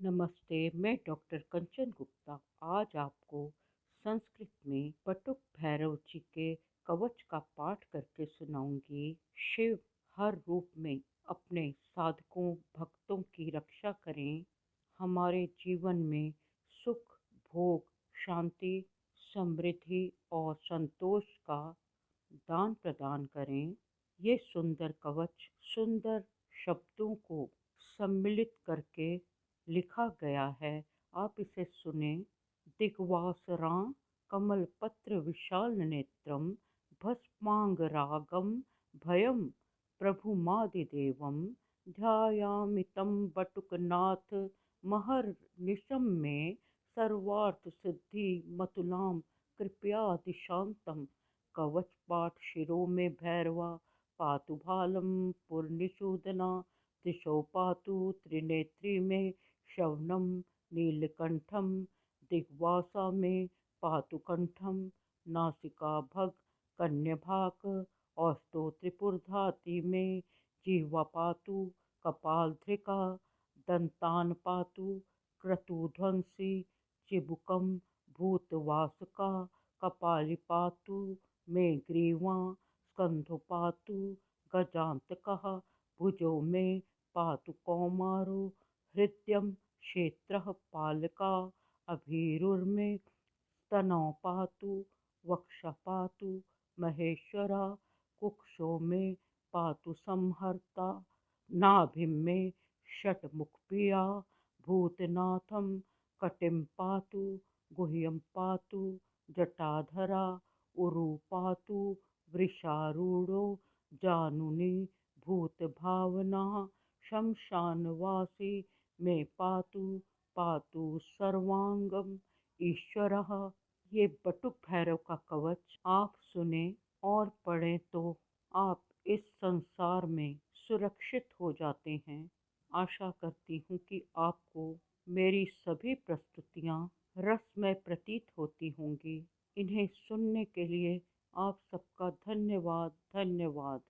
नमस्ते, मैं डॉक्टर कंचन गुप्ता आज आपको संस्कृत में बटुक भैरव जी के कवच का पाठ करके सुनाऊंगी। शिव हर रूप में अपने साधकों भक्तों की रक्षा करें, हमारे जीवन में सुख, भोग, शांति, समृद्धि और संतोष का दान प्रदान करें। ये सुंदर कवच सुंदर शब्दों को सम्मिलित करके लिखा गया है। आप इसे सुने। दिग्वासरां कमलपत्र विशाल नेत्रम भस्मांगरागम भयम प्रभुमादिदेवम ध्यायामि तं बटुकनाथ महर्निशं मे सर्वार्थ सिद्धि मतुलां कृपयादिशांतम। कवच पाठ शिरो में भैरवा पातु भालम पुरनिषूदना दिशो पातु त्रिनेत्री में शवनम नीलकंठम दिग्वासा में पातु कंठम नासिका भग कन्यभाक औष्टो त्रिपुरधाति में जीवा पातु कपालधृका दंतान पातु क्रतुध्वंसी चिबुकम भूतवासका कपाली पातु मे ग्रीवा स्कंधो पातु गजांतकः भुजो मे पातु कौमारो हृद्यं क्षेत्रः पालका अभीरुर्मे स्तनौ पातु वक्षः पातु महेश्वरा कुक्षौ मे पातु संहर्ता नाभिं मे षट्मुखप्रिया भूतनाथं कटिं पातु गुह्यं पातु जटाधरा उरु पातु वृषारूढ़ो जानुनी भूतभावना शमशानवासी मे पातु पातु सर्वांगम ईश्वरः। ये बटुक भैरव का कवच आप सुने और पढ़ें तो आप इस संसार में सुरक्षित हो जाते हैं। आशा करती हूँ कि आपको मेरी सभी प्रस्तुतियाँ रसमय प्रतीत होती होंगी। इन्हें सुनने के लिए आप सबका धन्यवाद। धन्यवाद।